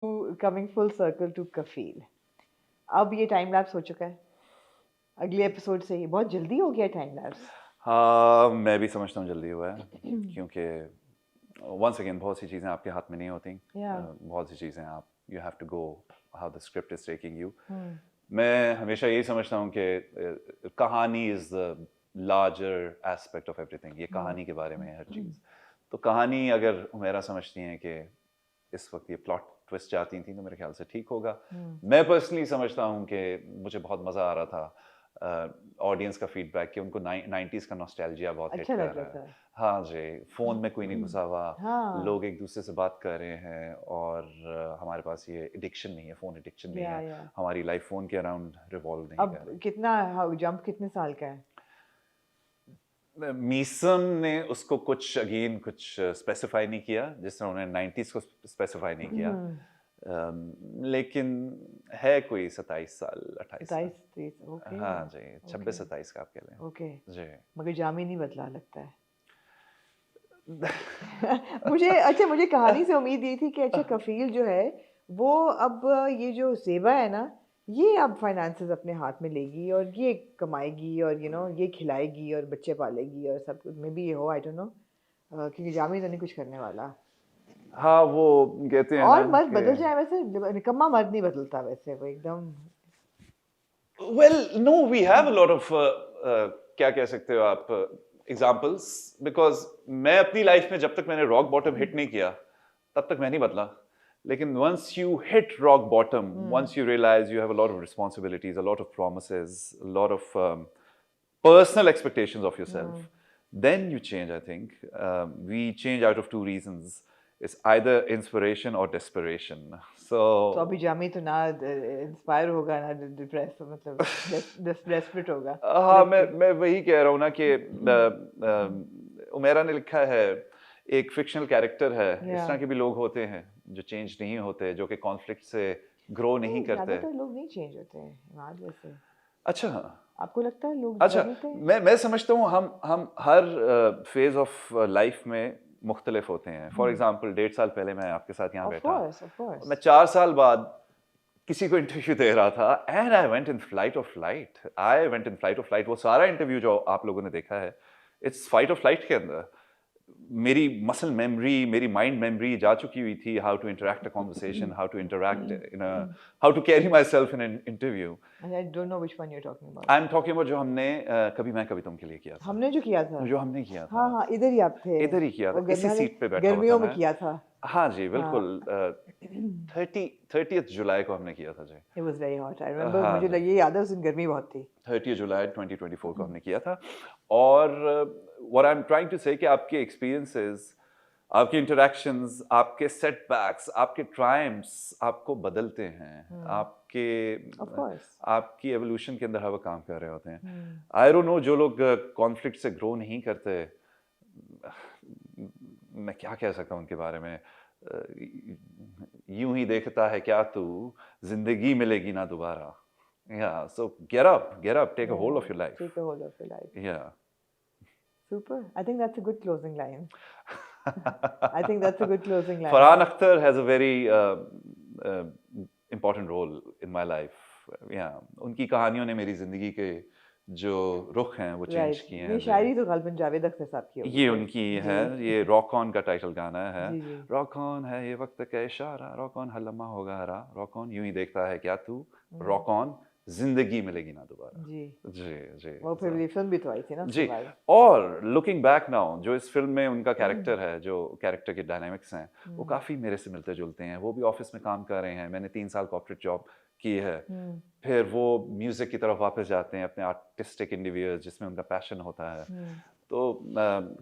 Coming full circle to कफील। अब ये time lapse हो चुका है अगले एपिसोड से ही। बहुत जल्दी हो गया टाइम लैप्स। हाँ, मैं भी समझता हूँ जल्दी हुआ है क्योंकि वंस अगेन बहुत सी चीज़ें आपके हाथ में नहीं होती। बहुत सी चीज़ें आप you have to go how the script is taking you. मैं हमेशा यही समझता हूँ कि कहानी is the larger aspect of everything. ये कहानी के बारे में है हर चीज़। तो कहानी अगर हुमैरा समझती हैं कि इस वक्त ये प्लॉट ट्विस्ट चाहती थी तो मेरे ख्याल से ठीक होगा। मैं पर्सनली समझता हूँ कि मुझे बहुत मज़ा आ रहा था ऑडियंस का फीडबैक कि उनको 90s का नॉस्टैल्जिया बहुत हिट अच्छा कर लग रहा रहा है। था। हाँ जी, फ़ोन में कोई नहीं घुसा हुआ, हाँ लोग एक दूसरे से बात कर रहे हैं और हमारे पास ये एडिक्शन नहीं है, फ़ोन एडिक्शन नहीं है। या हमारी लाइफ फ़ोन के अराउंड रिवॉल्व नहीं कर अब रही। कितना जंप कितने साल का है? मीसम ने उसको कुछ स्पेसिफाई नहीं किया जिस तरह उन्होंने 90s को स्पेसिफाई नहीं किया। लेकिन है कोई 27 साल 28 साल। 27 ओके। हाँ जी, 26-27 का आप कह लें। ओके जी मगर जामी नहीं बदला लगता है। मुझे कहानी से उम्मीद ये थी कि अच्छा कफील जो है वो अब ये जो सेवा है ना ये अब फाइनेंसेस अपने हाथ में लेगी और ये कमाएगी और ये खिलाएगी और बच्चे पालेगी और सब कुछ में भी ये हो आई डोंट नो क्योंकि जामी तो नहीं कुछ करने वाला। हाँ, वो कहते हैं ना और मर्द कि बदल जाए वैसे निकम्मा मर्द नहीं बदलता वैसे वो एकदम। Well no we have a lot of क्या कह सकते हो आप एग्जांपल्स बिकॉज मैं अपनी लाइफ में जब तक मैंने रॉक बॉटम हिट नहीं किया तब तक मैं नहीं बदला। लेकिन once you hit rock bottom once you realise you have a lot of responsibilities a lot of promises a lot of personal expectations of yourself then you change I think we change out of two reasons it's either inspiration or desperation so तो अभी जामी तो ना inspire होगा ना depress मतलब desperate होगा हाँ देख के। मैं वही कह रहा हूँ ना कि उमेरा ने लिखा है एक फिक्शनल कैरेक्टर है इस तरह के भी लोग होते हैं जो चेंज नहीं होते जो कि कॉन्फ्लिक्ट से ग्रो नहीं करते। ज्यादातर लोग नहीं चेंज होते हैं इमाद वैसे। अच्छा आपको लगता है लोग अच्छा बदलते हैं? मैं समझता हूँ हम हर फेज ऑफ लाइफ में मुख्तलिफ होते हैं। फॉर एग्जाम्पल 1.5 साल पहले मैं आपके साथ यहाँ ऑफ बैठा कोर्स मैं 4 साल बाद किसी को इंटरव्यू दे रहा था and I went in flight of light वो सारा इंटरव्यू जो आप लोगों ने देखा है इट्स फाइट ऑफ लाइट के अंदर मेरी मसल मेमोरी मेरी माइंड मेमोरी जा चुकी हुई थी how to interact a conversation how to interact in a how to carry myself in an interview. I don't know which one you are talking about. I am talking about जो हमने कभी मैं कभी तुम के लिए किया था। हमने जो किया था जो हमने किया था हाँ इधर ही आप थे। इधर ही किया था वो इसी सीट पे बैठा हुआ था गर्मियों में मैं। किया था। हाँ जी हाँ बिल्कुल 30th जुलाई को हमने किया था जी। It was very hot I remember हाँ मुझे जी ये याद है उस दिन गर्मी बहुत थी। 30 जुलाई 2024 को हमने किया था। और what I am trying to say कि आपके एक्सपीरियंसेस आपके इंटरेक्शंस आपके सेटबैक्स आपके ट्रायम्फ्स आपको बदलते हैं आपके ऑफ कोर्स। आपकी एवोल्यूशन के अंदर हर वक्त काम कर रहे होते हैं। आई डोंट नो जो लोग कॉन्फ्लिक्ट से ग्रो नहीं करते मैं क्या कह सकता हूँ उनके बारे में। यूं ही देखता है क्या तू जिंदगी मिलेगी ना दोबारा। Yeah, so get up, take a hold of your life. Take a hold of your life. Yeah. Super. I think that's a good closing line. I think that's a good closing line. Farhan Akhtar has a very uh, important role in my life. Yeah, उनकी कहानियों ने मेरी जिंदगी के जो रुख हैं वो चेंज किए हैं। ये शायरी तो गालिबन जावेद अख्तर साहब की होगी। ये उनकी है ये रॉक ऑन का टाइटल गाना है। जी जी। रॉक ऑन है ये वक्त का इशारा रॉक ऑन हर लम्हा होगा हरा रॉक ऑन यूं ही देखता है क्या तू रॉक ऑन जिंदगी मिलेगी ना दोबारा। जी जी जी वो फिर ये फिल्म भी तो आई थी ना जी। और लुकिंग बैक नाउ जो इस फिल्म में उनका कैरेक्टर है जो कैरेक्टर के डायनामिक्स हैं वो काफ़ी मेरे से मिलते जुलते हैं। वो भी ऑफिस में काम कर रहे हैं मैंने 3 साल कॉर्पोरेट जॉब की है। फिर वो म्यूज़िक की तरफ वापस जाते हैं अपने आर्टिस्टिक इंडिविजुअल्स जिसमें उनका पैशन होता है। तो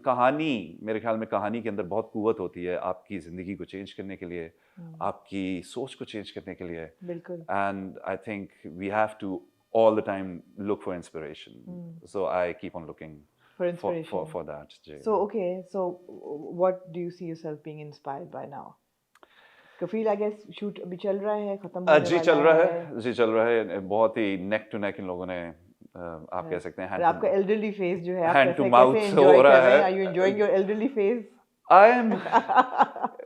कहानी मेरे ख्याल में कहानी के अंदर बहुत कुव्वत होती है आपकी ज़िंदगी को चेंज करने के लिए आपकी सोच को चेंज करने के लिए। बिल्कुल। And I think we have to all the time look for inspiration. So I keep on looking for inspiration for that. So okay, so what do you see yourself being inspired by now? Kafeel I guess shoot अभी चल रहा है खत्म होने वाला जी चल रहा है बहुत ही नेक टू नेक इन लोगों ने आप कह सकते हैं आपका एल्डरली फेज जो है आप हैंड टू कैसे माउथ एंजॉय हो कर रहा रहे हैं? है। Are you enjoying your elderly phase? I am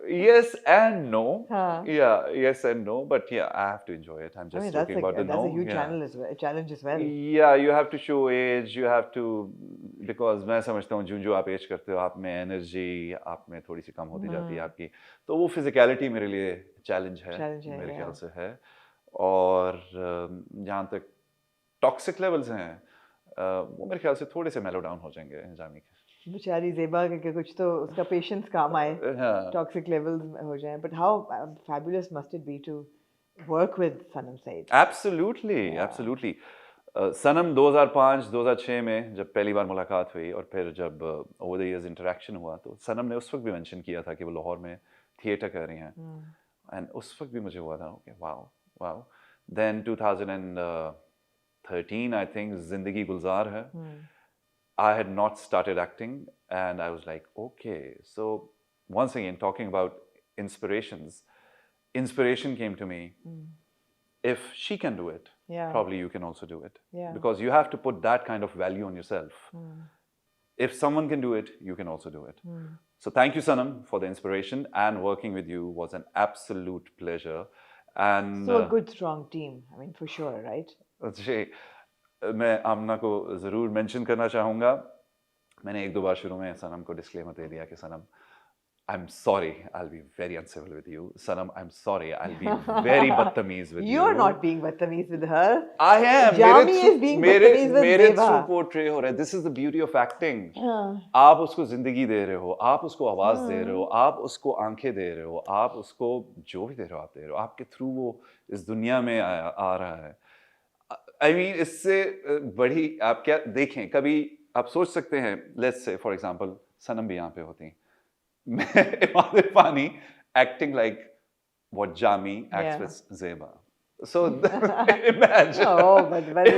Yes and no. हाँ. Yeah, yes and no. But yeah, I have to enjoy it. I'm I just mean, joking about the that's no. a huge Yeah. challenge as well. Yeah, you have to show age. You have to because मैं समझता हूँ जो आप as करते हो आप में energy आप में थोड़ी सी कम होती जाती है आपकी तो वो फिजिकलिटी मेरे लिए चैलेंज है मेरे ख्याल से है और जहाँ तक टॉक्सिक लेवल्स हैं वो मेरे ख्याल से थोड़े से मेलो डाउन हो जाएंगे जामी के बेचारी ज़ेबा के कुछ तो उसका पेशेंस काम आए टॉक्सिक लेवल्स हो जाएं but how fabulous must it be to work with Sanam Saeed absolutely Sanam 2005-2006 में जब पहली बार मुलाकात हुई और फिर जब ओवर द इयर्स इंटरेक्शन हुआ तो सनम ने उस वक्त भी मेंशन किया था कि वो लाहौर में थिएटर कर रही हैं एंड उस वक्त भी मुझे हुआ था okay wow then 2013 I think Zindagi Gulzar है I had not started acting and I was like, okay. So once again, talking about inspiration came to me. If she can do it, probably you can also do it. Because you have to put that kind of value on yourself. If someone can do it, you can also do it. So thank you, Sanam, for the inspiration and working with you was an absolute pleasure. And so a good, strong team. I mean, for sure, right? मैं आमना को ज़रूर mention करना चाहूँगा मैंने एक दो बार शुरू में सनम को डिस्क्लेमर दे दिया कि सनम I'm sorry I'll be very uncivil with you Sanam I'm sorry I'll be very बदतमीज with you You're not being बदतमीज with her I am Jami is being बदतमीज with मेरे Zeba थ्रू पोर्ट्रे हो रहा है This is the beauty of acting आप उसको जिंदगी दे रहे हो आप उसको आवाज दे रहे हो आप उसको आंखें दे रहे हो आप उसको जो भी दे रहे हो आप दे रहे हो आपके थ्रू वो इस दुनिया में आ रहा है I mean, इससे बड़ी आप क्या देखें कभी आप सोच सकते हैं लेट्स से फॉर एग्जांपल सनम भी यहाँ पे होती मैं Imad Irfani acting like what Jami acts with Zeba so imagine but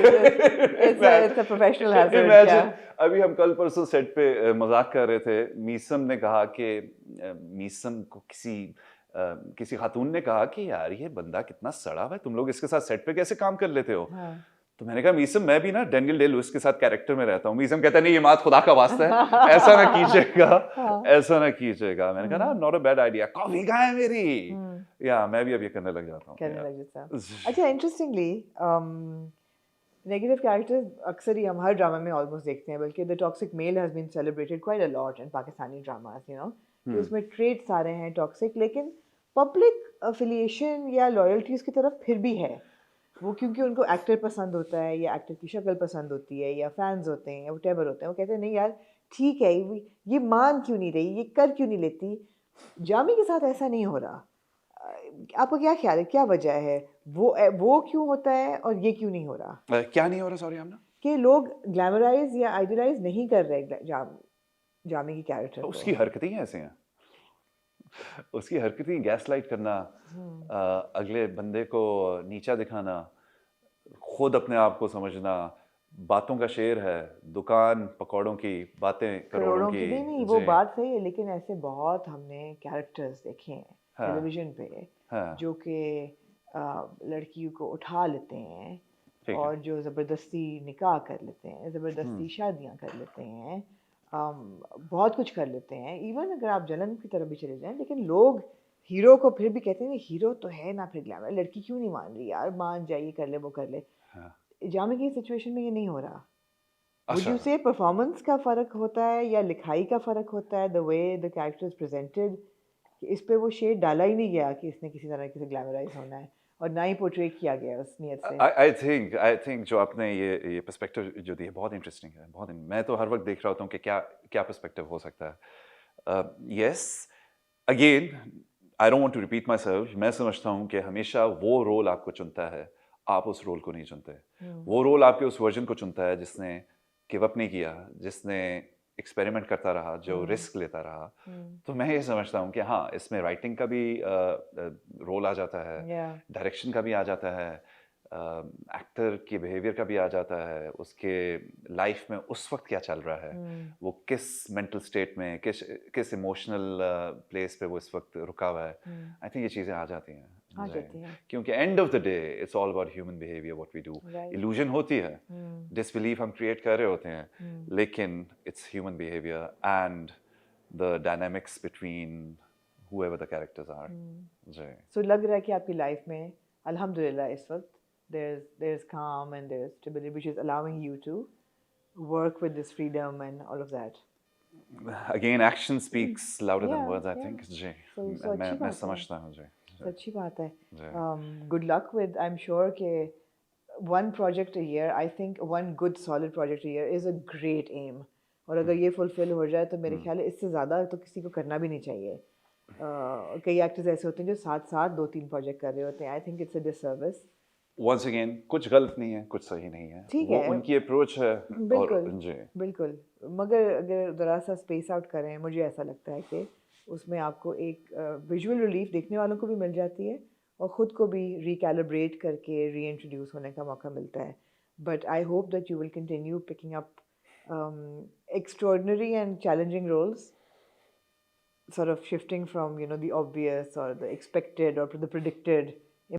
it's a professional hazard imagine अभी हम कल परसों सेट पे मजाक कर रहे थे मीसम ने कहा कि मीसम को किसी खातून ने कहा कि यार ये बंदा कितना सड़ा हुआ है तुम लोग इसके साथ सेट पे कैसे काम कर लेते हो तो मैंने कहा मीसम मैं भी ना डेनियल डे लुइस के साथ कैरेक्टर में रहता हूँ मीसम कहता नहीं ये मात खुदा का वास्ता है ऐसा ना कीजिएगा मैंने कहा ना not a bad idea coffee कहाँ है मेरी या मैं भी अब ये करने लग जाता हूँ अच्छा इंटरेस्टिंगली नेगेटिव कैरेक्टर्स अक्सर ही हम हर ड्रामा में ऑलमोस्ट देखते हैं बल्कि the toxic male has been celebrated quite a lot in Pakistani dramas you know उसमें ट्रेट्स आ रहे हैं टॉक्सिक लेकिन पब्लिक अफिलिएशन या लॉयल्टीज की तरफ फिर भी है वो क्योंकि उनको एक्टर पसंद होता है या एक्टर की शक्ल पसंद होती है या फैंस होते हैं या व्हाटएवर होते हैं वो कहते हैं नहीं यार ठीक है ये मान क्यों नहीं रही ये कर क्यों नहीं लेती जामी के साथ ऐसा नहीं हो रहा आपका क्या ख्याल है क्या वजह है वो क्यों होता है और ये क्यों नहीं हो रहा क्या नहीं हो रहा सॉरी आमना कि लोग ग्लैमराइज या आइडियलाइज नहीं कर रहे जामी की कैरेक्टर उसकी हरकतें ही ऐसे हैं उसकी हरकतें गैसलाइट करना अगले बंदे को नीचा दिखाना खुद अपने आप को समझना बातों का शेर है दुकान पकौड़ों की बातें करोड़ों की नहीं वो बात सही है लेकिन ऐसे बहुत हमने कैरेक्टर्स देखे हैं टेलीविजन पे जो कि लड़कियों को उठा लेते हैं और जो ज़बरदस्ती निकाह कर लेते हैं ज़बरदस्ती शादियां कर लेते हैं बहुत कुछ कर लेते हैं इवन अगर आप जलन की तरफ भी चले जाएं लेकिन लोग हीरो को फिर भी कहते हैं हीरो तो है ना फिर ग्लैमर लड़की क्यों नहीं मान रही यार मान जाइए कर ले वो कर ले जामी की सिचुएशन में ये नहीं हो रहा वुड यू से परफॉर्मेंस का फ़र्क होता है या लिखाई का फ़र्क होता है the way the character is presented इस पे वो शेड डाला ही नहीं गया कि इसने किसी तरह से ग्लैमराइज होना है और ना ही पोर्ट्रे किया गया उस नियत से आई थिंक जो आपने ये पर्सपेक्टिव जो दी है बहुत इंटरेस्टिंग है बहुत मैं तो हर वक्त देख रहा होता हूँ कि क्या पर्सपेक्टिव हो सकता है yes again I don't want to repeat myself मैं समझता हूँ कि हमेशा वो रोल आपको चुनता है आप उस रोल को नहीं चुनते वो रोल आपके उस वर्जन को चुनता है जिसने गिव अप नहीं किया जिसने एक्सपेरिमेंट करता रहा जो रिस्क लेता रहा तो मैं ये समझता हूँ कि हाँ इसमें राइटिंग का भी रोल आ जाता है डायरेक्शन का भी आ जाता है एक्टर के बिहेवियर का भी आ जाता है उसके लाइफ में उस वक्त क्या चल रहा है वो किस मेंटल स्टेट में किस इमोशनल प्लेस पे वो इस वक्त रुका हुआ है आई थिंक ये चीज़ें आ जाती हैं क्योंकि end of the day it's all about human behaviour what we do illusion होती है डिसबिलीफ हम क्रिएट कर रहे होते हैं लेकिन it's human behaviour and the dynamics between whoever the characters are. जी. So लग रहा है कि आपकी लाइफ में अल्हम्दुलिल्लाह इस वक्त there's calm and there's stability which is allowing you to work with this freedom and all of that. Again, action speaks louder than Yeah, words, I yeah. think. Ji. So मैं अच्छी बात है. समझता हूँ जी. So अच्छी बात है. जी. Good luck with, I'm sure कि one project a year, I think one good solid project a year is a great aim. और अगर ये fulfill हो जाए तो मेरे ख्याल है इससे ज़्यादा तो किसी को करना भी नहीं चाहिए. कई एक्टर्स ऐसे होते हैं जो साथ साथ 2-3 प्रोजेक्ट कर रहे होते हैं. I think it's a disservice. Once again, कुछ गलत नहीं है, कुछ सही नहीं है. ठीक वो है. उनकी अप्रोच है. बिल्कुल. और जी. बिल्कुल. मगर अगर ज़रा सा स्पेस आउट करें, मुझे ऐसा लगता है कि उसमें आपको एक विजुअल रिलीफ देखने वालों को भी मिल जाती है और ख़ुद को भी रिकैलिब्रेट करके रीइंट्रोड्यूस होने का मौका मिलता है. But I hope that you will continue picking up extraordinary and challenging roles, sort of shifting from the obvious or the expected or the predicted